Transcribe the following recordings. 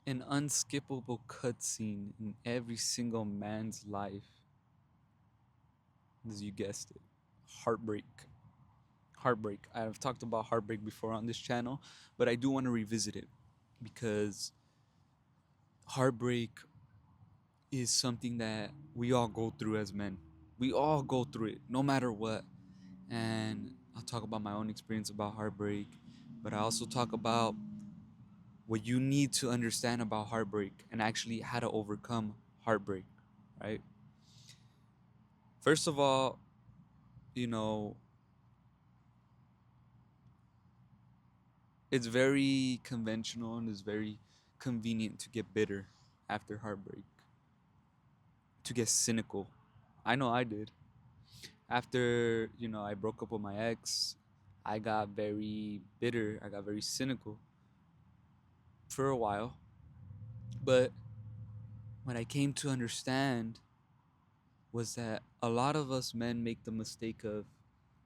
An unskippable cutscene in every single man's life, as you guessed it, heartbreak. Heartbreak. I've talked about heartbreak before on this channel, but I do want to revisit it because heartbreak is something that we all go through as men. We all go through it, no matter what. And I'll talk about my own experience about heartbreak, but I also talk about what you need to understand about heartbreak and actually how to overcome heartbreak, right? First of all, you know, it's very conventional and it's very convenient to get bitter after heartbreak, to get cynical. I know I did. After, I broke up with my ex, I got very bitter. I got very cynical for a while. But what I came to understand was that a lot of us men make the mistake of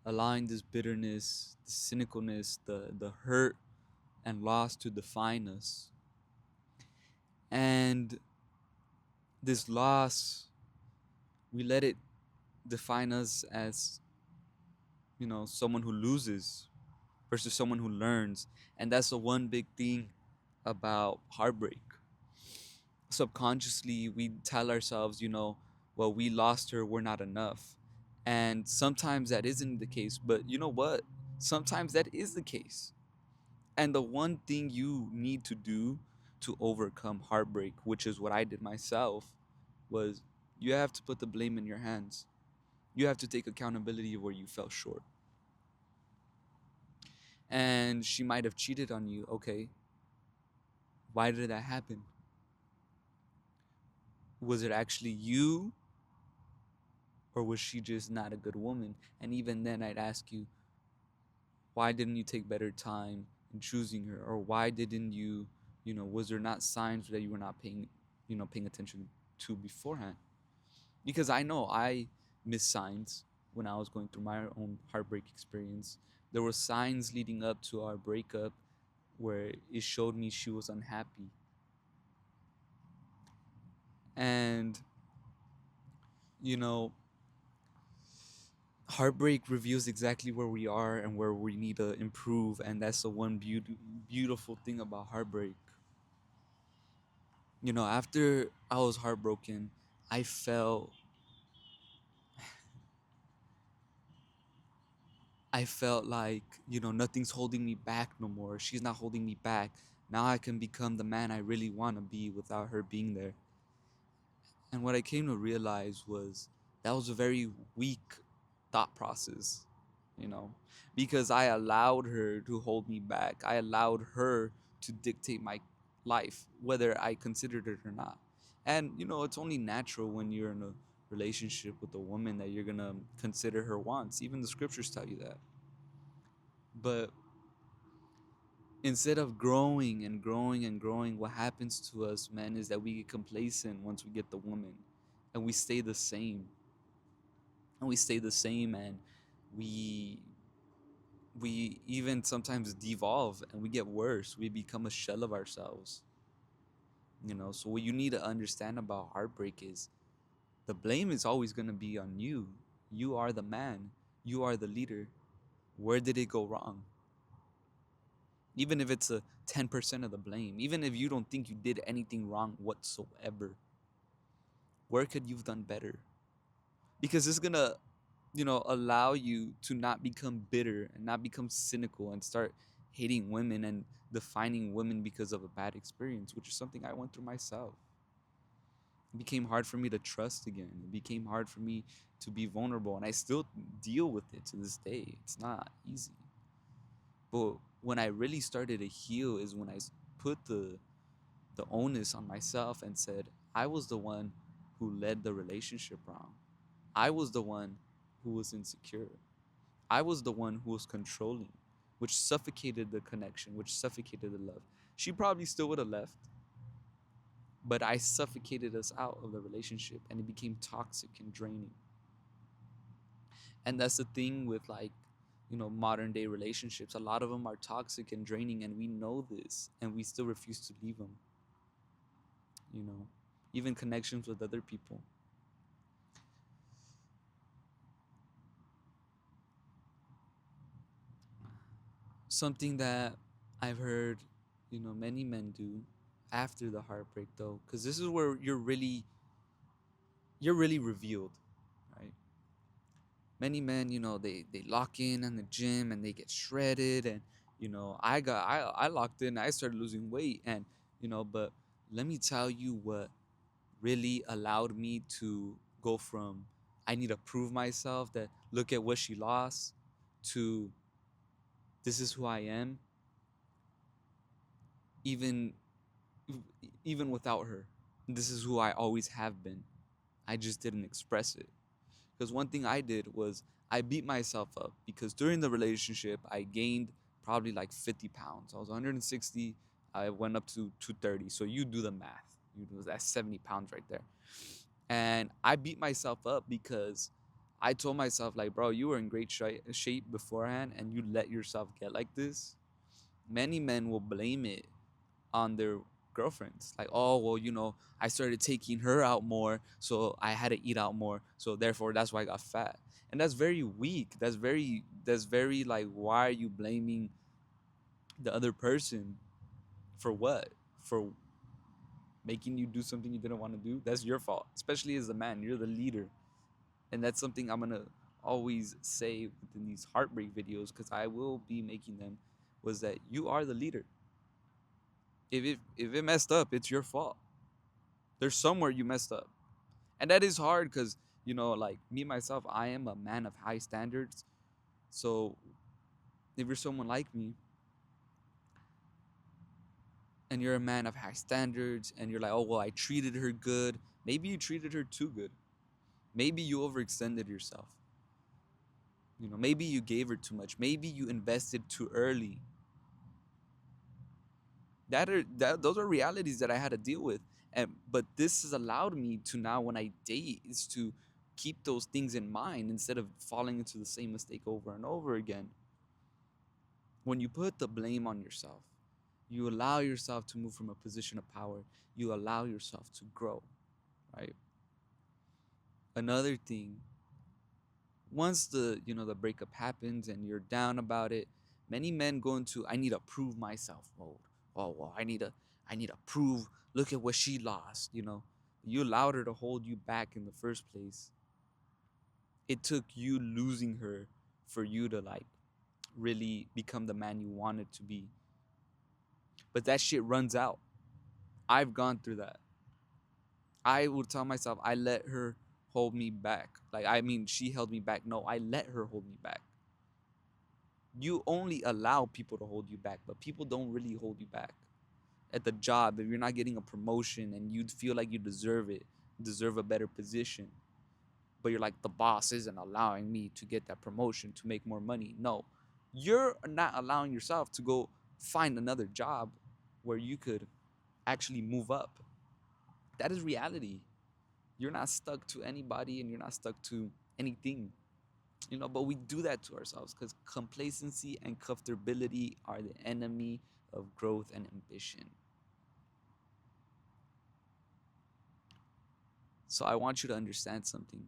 allowing this bitterness, the cynicalness, the hurt and loss to define us. And this loss, we let it define us as, someone who loses versus someone who learns. And that's the one big thing about heartbreak. Subconsciously, we tell ourselves, well, we lost her, we're not enough. And sometimes that isn't the case. But you know what? Sometimes that is the case. And the one thing you need to do to overcome heartbreak, which is what I did myself, was you have to put the blame in your hands. You have to take accountability of where you fell short. And she might have cheated on you. Okay, why did that happen? Was it actually you, or was she just not a good woman? And even then, I'd ask you, why didn't you take better time in choosing her? Or why didn't you, was there not signs that you were not paying attention to beforehand? Because I know I missed signs when I was going through my own heartbreak experience. There were signs leading up to our breakup where it showed me she was unhappy. And, you know, heartbreak reveals exactly where we are and where we need to improve. And that's the one beautiful thing about heartbreak. After I was heartbroken, I felt I felt like, nothing's holding me back no more. She's not holding me back. Now I can become the man I really want to be without her being there. And what I came to realize was that was a very weak thought process, you know, because I allowed her to hold me back. I allowed her to dictate my life, whether I considered it or not. And, it's only natural when you're in a relationship with a woman that you're going to consider her wants. Even the scriptures tell you that. But instead of growing and growing and growing, what happens to us, men, is that we get complacent once we get the woman, and we stay the same. And we stay the same, and we we even sometimes devolve and we get worse. We become a shell of ourselves. So what you need to understand about heartbreak is the blame is always going to be on you. You are the man. You are the leader. Where did it go wrong? Even if it's a 10% of the blame, even if you don't think you did anything wrong whatsoever, where could you've done better? Because it's gonna, allow you to not become bitter and not become cynical and start hating women and defining women because of a bad experience, which is something I went through myself. It became hard for me to trust again. It became hard for me to be vulnerable, and I still deal with it to this day. It's not easy. But when I really started to heal is when I put the onus on myself and said, I was the one who led the relationship wrong. I was the one who was insecure. I was the one who was controlling, which suffocated the connection, which suffocated the love. She probably still would have left, but I suffocated us out of the relationship and it became toxic and draining. And that's the thing with, like, modern day relationships. A lot of them are toxic and draining, and we know this, and we still refuse to leave them. you know, even connections with other people. Something that I've heard, many men do after the heartbreak, though, because this is where you're really revealed, right? Many men, they lock in the gym and they get shredded, and I locked in, I started losing weight, and but let me tell you what really allowed me to go from I need to prove myself that look at what she lost to this is who I am, even even without her. This is who I always have been. I just didn't express it. Because one thing I did was I beat myself up because during the relationship, I gained probably like 50 pounds. I was 160. I went up to 230. So you do the math. That's 70 pounds right there. And I beat myself up because I told myself, like, bro, you were in great shape beforehand and you let yourself get like this. Many men will blame it on their girlfriends. Like, oh, well, I started taking her out more, so I had to eat out more. So therefore, that's why I got fat. And that's very weak. That's very like, why are you blaming the other person for what? For making you do something you didn't want to do? That's your fault. Especially as a man, you're the leader. And that's something I'm gonna always say within these heartbreak videos, because I will be making them, was that you are the leader. If it messed up, it's your fault. There's somewhere you messed up. And that is hard because, like me myself, I am a man of high standards. So if you're someone like me and you're a man of high standards and you're like, oh, well, I treated her good, maybe you treated her too good. Maybe you overextended yourself. Maybe you gave her too much. Maybe you invested too early. Those are realities that I had to deal with. But this has allowed me to now, when I date, is to keep those things in mind instead of falling into the same mistake over and over again. When you put the blame on yourself, you allow yourself to move from a position of power. You allow yourself to grow, right? Another thing, once the breakup happens and you're down about it, many men go into I need to prove myself mode. Oh, well, I need to prove. Look at what she lost. You allowed her to hold you back in the first place. It took you losing her for you to like really become the man you wanted to be. But that shit runs out. I've gone through that. I would tell myself I let her hold me back. Like, I mean, she held me back. No, I let her hold me back. You only allow people to hold you back, but people don't really hold you back. At the job, if you're not getting a promotion and you feel like you deserve it, deserve a better position, but you're like, the boss isn't allowing me to get that promotion to make more money. No, you're not allowing yourself to go find another job where you could actually move up. That is reality. You're not stuck to anybody and you're not stuck to anything. But we do that to ourselves because complacency and comfortability are the enemy of growth and ambition. So I want you to understand something.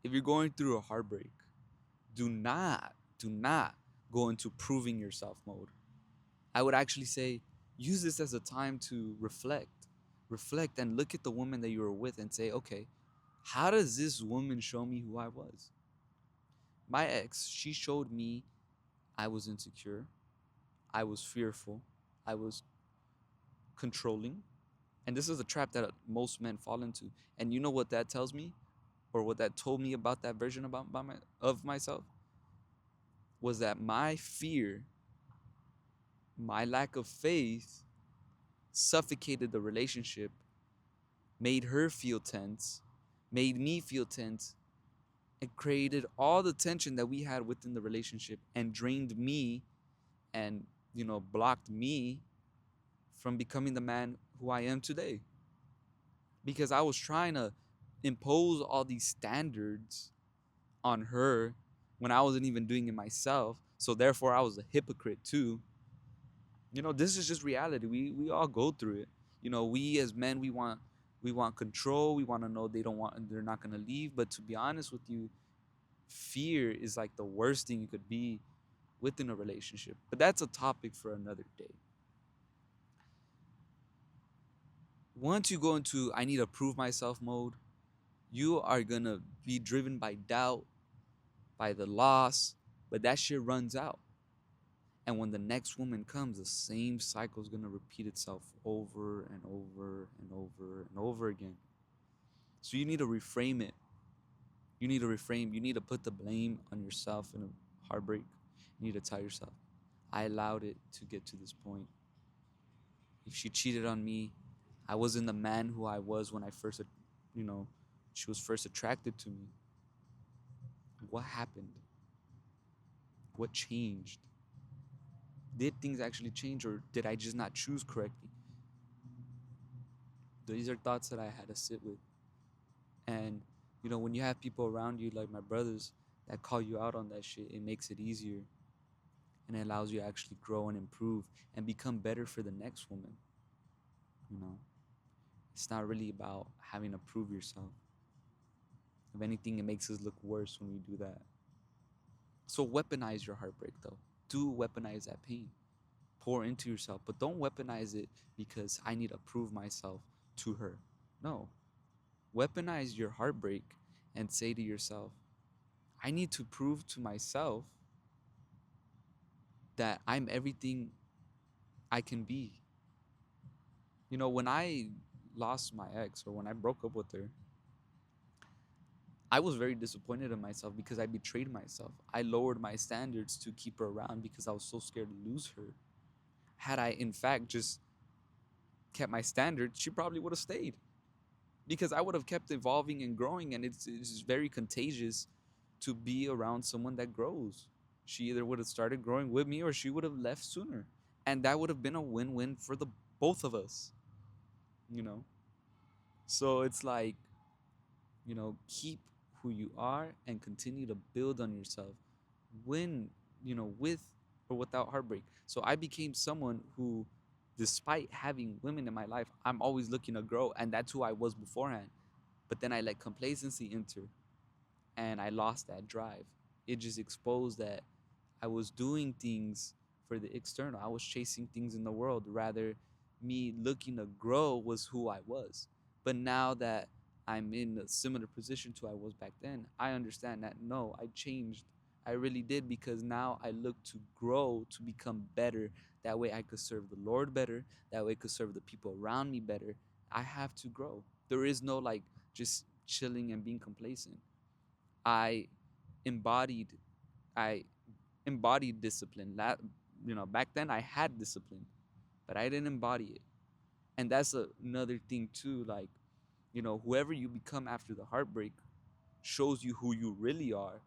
If you're going through a heartbreak, do not go into proving yourself mode. I would actually say use this as a time to reflect and look at the woman that you were with and say, okay, how does this woman show me who I was? My ex, she showed me I was insecure, I was fearful, I was controlling. And this is a trap that most men fall into. And you know what that tells me, or what that told me about that version of myself, was that my fear, my lack of faith, suffocated the relationship, made her feel tense, made me feel tense, and created all the tension that we had within the relationship and drained me and, blocked me from becoming the man who I am today. Because I was trying to impose all these standards on her when I wasn't even doing it myself. So therefore I was a hypocrite too. This is just reality. We all go through it. We as men, we want control. We want to know they're not going to leave. But to be honest with you, fear is like the worst thing you could be within a relationship. But that's a topic for another day. Once you go into I need to prove myself mode, you are going to be driven by doubt, by the loss, but that shit runs out. And when the next woman comes, the same cycle is going to repeat itself over and over and over and over again. So you need to reframe it. You need to reframe. You need to put the blame on yourself in a heartbreak. You need to tell yourself, I allowed it to get to this point. If she cheated on me, I wasn't the man who I was when you know, she was first attracted to me. What happened? What changed? Did things actually change, or did I just not choose correctly? These are thoughts that I had to sit with. And, when you have people around you, like my brothers, that call you out on that shit, it makes it easier. And it allows you to actually grow and improve and become better for the next woman. You know, it's not really about having to prove yourself. If anything, it makes us look worse when we do that. So weaponize your heartbreak, though. Do weaponize that pain. Pour into yourself, but don't weaponize it because I need to prove myself to her. No. Weaponize your heartbreak and say to yourself, I need to prove to myself that I'm everything I can be. When I lost my ex, or when I broke up with her, I was very disappointed in myself because I betrayed myself. I lowered my standards to keep her around because I was so scared to lose her. Had I, in fact, just kept my standards, she probably would have stayed because I would have kept evolving and growing. And it's very contagious to be around someone that grows. She either would have started growing with me or she would have left sooner. And that would have been a win-win for the both of us, you know? So it's like, keep who you are and continue to build on yourself when, with or without heartbreak. So I became someone who, despite having women in my life, I'm always looking to grow. And that's who I was beforehand. But then I let complacency enter and I lost that drive. It just exposed that I was doing things for the external. I was chasing things in the world. Rather, me looking to grow was who I was. But now that I'm in a similar position to I was back then, I understand that no, I changed. I really did, because now I look to grow, to become better. That way I could serve the Lord better. That way I could serve the people around me better. I have to grow. There is no like just chilling and being complacent. I embodied I embodied discipline. Back then I had discipline, but I didn't embody it. And that's another thing too. Like, whoever you become after the heartbreak shows you who you really are.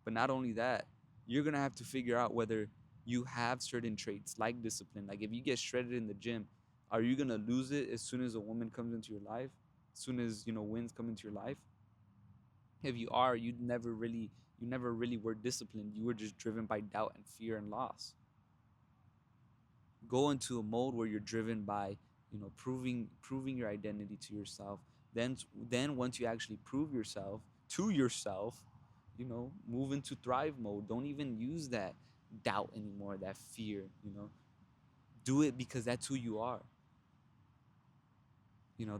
But not only that, you're gonna have to figure out whether you have certain traits like discipline. Like if you get shredded in the gym, are you gonna lose it as soon as a woman comes into your life? As soon as wins come into your life? If you are, you never really were disciplined. You were just driven by doubt and fear and loss. Go into a mode where you're driven by, proving your identity to yourself. Then once you actually prove yourself to yourself, move into thrive mode. Don't even use that doubt anymore, that fear. Do it because that's who you are.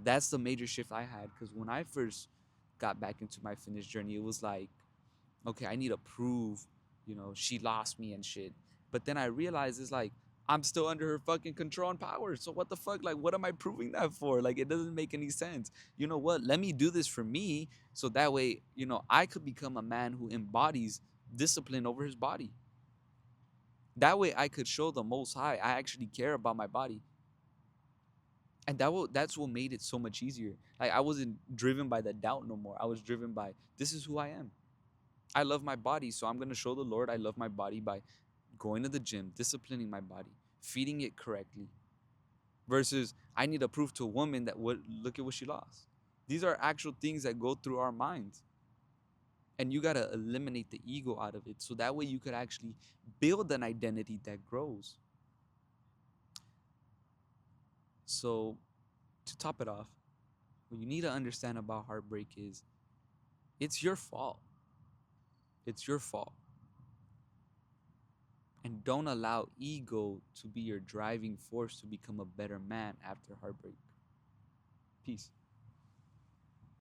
That's the major shift I had, because when I first got back into my fitness journey, it was like, okay, I need to prove, she lost me and shit. But then I realized it's like, I'm still under her fucking control and power. So what the fuck? Like, what am I proving that for? Like, it doesn't make any sense. You know what? Let me do this for me. So that way, I could become a man who embodies discipline over his body. That way I could show the Most High I actually care about my body. And that's what made it so much easier. Like, I wasn't driven by the doubt no more. I was driven by, this is who I am. I love my body, so I'm going to show the Lord I love my body by going to the gym, disciplining my body, feeding it correctly. Versus, I need to prove to a woman that look at what she lost. These are actual things that go through our minds. And you got to eliminate the ego out of it, so that way you could actually build an identity that grows. So to top it off, what you need to understand about heartbreak is it's your fault. It's your fault. And don't allow ego to be your driving force to become a better man after heartbreak. Peace.